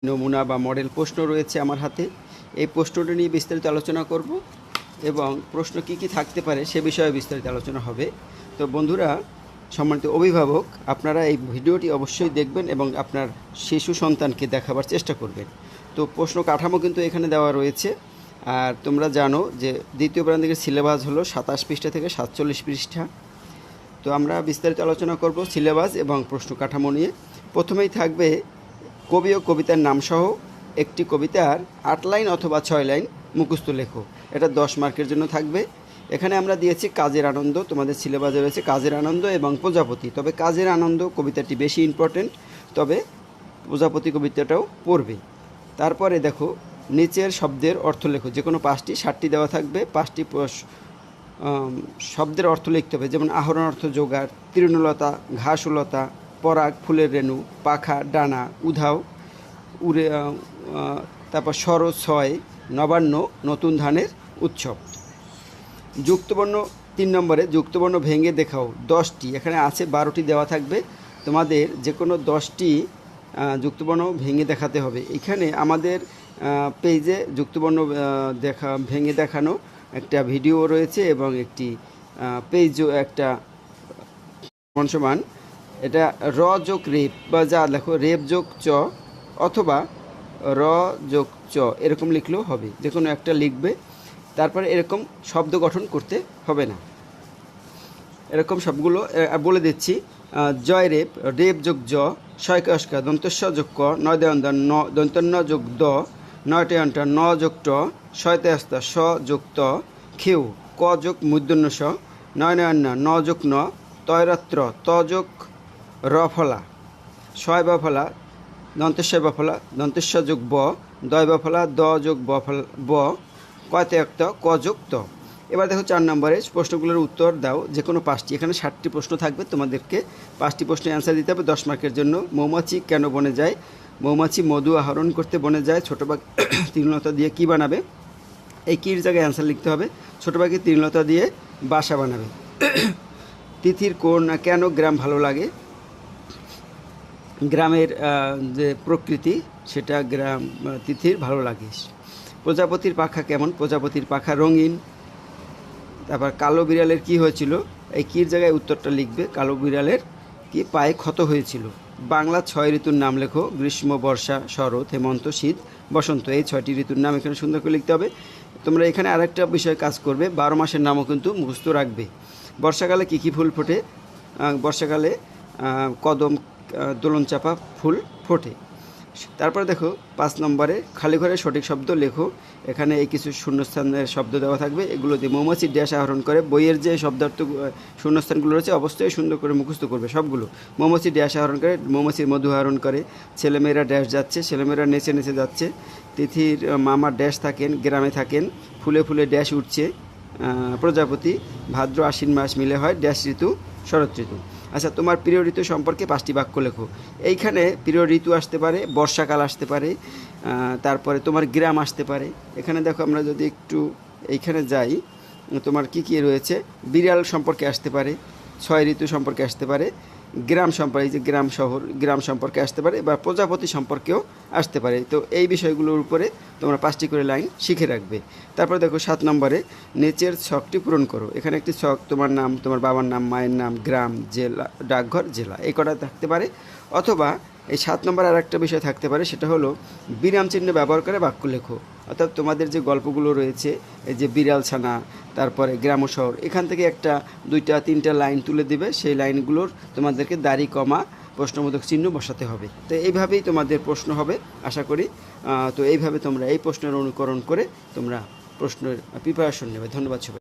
নমুনা বা মডেল প্রশ্ন রয়েছে আমার হাতে। এই প্রশ্নটা নিয়ে বিস্তারিত আলোচনা করব এবং প্রশ্ন কি কি থাকতে পারে সে বিষয়ে বিস্তারিত আলোচনা হবে। তো বন্ধুরা, সম্মানিত অভিভাবক, আপনারা এই ভিডিওটি অবশ্যই দেখবেন এবং আপনার শিশু সন্তানকে দেখাবার চেষ্টা করবেন। তো প্রশ্ন কাঠামো কিন্তু এখানে দেওয়া রয়েছে। আর তোমরা জানো যে দ্বিতীয় প্রান্তিকের সিলেবাস হলো 27 পৃষ্ঠা থেকে 47 পৃষ্ঠা। তো আমরা বিস্তারিত আলোচনা করব সিলেবাস এবং প্রশ্ন কাঠামো নিয়ে। প্রথমেই থাকবে কবি ও কবিতার নামসহ একটি কবিতার 8 লাইন অথবা 6 লাইন মুখস্থ লেখো। এটা 10 মার্কের জন্য থাকবে। এখানে আমরা দিয়েছি কাজের আনন্দ, তোমাদের সিলেবাসে রয়েছে কাজের আনন্দ এবং প্রজাপতি। তবে কাজের আনন্দ কবিতাটি বেশি ইম্পর্টেন্ট, তবে প্রজাপতি কবিতাটাও পড়বে। তারপরে দেখো নিচের শব্দের অর্থ লেখো। যে কোনো 5টি 7টি দেওয়া থাকবে, 5টি শব্দের অর্থ লিখতে হবে। যেমন আহরণ অর্থ জোগাড়, তৃণলতা ঘাসলতা, পরাগ ফুলের রেণু, পাখা ডানা, উধাও উড়ে, তারপর শরৎ ছয়, নবান্ন নতুন ধানের উৎসব। যুক্তবর্ণ 3 নম্বরে যুক্তবর্ণ ভেঙে দেখাও 10টি। এখানে আছে 12টি দেওয়া থাকবে, তোমাদের যে কোনো 10টি যুক্তবর্ণ ভেঙে দেখাতে হবে। এখানে আমাদের পেজে যুক্তবর্ণ ভেঙে দেখানো একটা ভিডিও রয়েছে এবং একটি পেজও একটা সমান। এটা র যোগ রেপ বা যা লেখো রেপ যোগ চ অথবা র যোগ চ এরকম লিখলেও হবে, যে কোনো একটা লিখবে। তারপরে এরকম শব্দ গঠন করতে হবে না। এরকম সবগুলো বলে দিচ্ছি। জয় রেপ, রেপ যোগ জ, শয়কস্কা দন্তস্ব যোগ ক, নয় দয়ন্তর ন দন্তন্য যোগ দ, নয়টয়ন্টা ন যোগ ট, শয়তাস্তা স যোগ ত, খেউ ক যোগ মূর্ধন্য স, নয়নয়ন্না ন যোগ ন, তয়রাত্র ত যোগ র ফলা, শয় বা ফলা দন্তেশ্বয় বা ফলা, দন্তেশ্ব যোগ ব, দয় বা ফলা দ যোগ ব ফলা ব, কয়তয়ক্ত ক যোগ ত। এবার দেখো 4 নম্বরে প্রশ্নগুলোর উত্তর দাও। যে কোনো 5টি, এখানে 60টি প্রশ্ন থাকবে, তোমাদেরকে 5টি প্রশ্নের অ্যান্সার দিতে হবে 10 মার্কের জন্য। মৌমাছি কেন বনে যায়? মৌমাছি মধু আহরণ করতে বনে যায়। ছোটো পাখি তৃণলতা দিয়ে কী বানাবে? এই কীর জায়গায় অ্যান্সার লিখতে হবে। ছোটো পাখি তৃণলতা দিয়ে বাসা বানাবে। তিথির কোন কেন গ্রাম ভালো লাগে? গ্রামের যে প্রকৃতি সেটা গ্রাম তিথির ভালো লাগে। প্রজাপতির পাখা কেমন? প্রজাপতির পাখা রঙিন। তারপর কালো বিড়ালের কি হয়েছিল? এই কীর জায়গায় উত্তরটা লিখবে। কালো বিড়ালের কি পায়ে ক্ষত হয়েছিল। বাংলা 6 ঋতুর নাম লেখো। গ্রীষ্ম, বর্ষা, শরৎ, হেমন্ত, শীত, বসন্ত। এই 6টি ঋতুর নাম এখানে সুন্দর করে লিখতে হবে। তোমরা এখানে আরেকটা বিষয় কাজ করবে, 12 মাসের নামও কিন্তু মুখস্থ রাখবে। বর্ষাকালে কী কী ফুল ফোটে? বর্ষাকালে কদম, দোলনচাপা ফুল ফোটে। তারপরে দেখো 5 নম্বরে খালি ঘরে সঠিক শব্দ লেখো। এখানে এই কিছু শূন্যস্থানের শব্দ দেওয়া থাকবে, এগুলো দিয়ে মৌমাছির ড্যাশ আহরণ করে। বইয়ের যে শব্দার্থ শূন্যস্থানগুলো রয়েছে অবশ্যই সুন্দর করে মুখস্থ করবে সবগুলো। মৌমাছির ড্যাশ আহরণ করে, মৌমাছির মধু আহরণ করে। ছেলেমেয়েরা ড্যাশ যাচ্ছে, ছেলেমেয়েরা নেচে নেচে যাচ্ছে। তিথির মামার ড্যাশ থাকেন, গ্রামে থাকেন। ফুলে ফুলে ড্যাশ উঠছে। প্রজাপতি ভাদ্র আশ্বিন মাস মিলে হয় ড্যাশ ঋতু, শরৎ ঋতু। আচ্ছা, তোমার প্রিয় ঋতু সম্পর্কে 5টি বাক্য লেখো। এইখানে প্রিয় ঋতু আসতে পারে, বর্ষাকাল আসতে পারে, তারপরে তোমার গ্রাম আসতে পারে। এখানে দেখো আমরা যদি একটু এইখানে যাই, তোমার কি কি রয়েছে? বিড়াল সম্পর্কে আসতে পারে, 6 ঋতু সম্পর্কে আসতে পারে, গ্রাম সম্পর্কে, যে গ্রাম শহর গ্রাম সম্পর্কে আসতে পারে, বা প্রজাপতি সম্পর্কেও আসতে পারে। তো এই বিষয়গুলোর উপরে তোমরা 5টি করে লাইন শিখে রাখবে। তারপর দেখো 7 নম্বরে নিচের ছকটি পূরণ করো। এখানে একটি ছক, তোমার নাম, তোমার বাবার নাম, মায়ের নাম, গ্রাম, জেলা, ডাকঘর, জেলা, এই কটা থাকতে পারে। অথবা এই 7 নম্বর আর একটা বিষয় থাকতে পারে, সেটা হলো বিরাম চিহ্ন ব্যবহার করে বাক্য লেখো। অর্থাৎ তোমাদের যে গল্পগুলো রয়েছে, এই যে বিড়াল ছানা, তারপরে গ্রাম ও শহর, এখান থেকে একটা 2টা 3টা লাইন তুলে দেবে। সেই লাইনগুলোর তোমাদেরকে দাড়ি কমা প্রশ্নবোধক চিহ্ন বসাতে হবে। তো এইভাবেই তোমাদের প্রশ্ন হবে আশা করি। তো এইভাবে তোমরা এই প্রশ্নের অনুকরণ করে তোমরা প্রশ্নের প্রিপারেশন নেবে। ধন্যবাদ সবাই।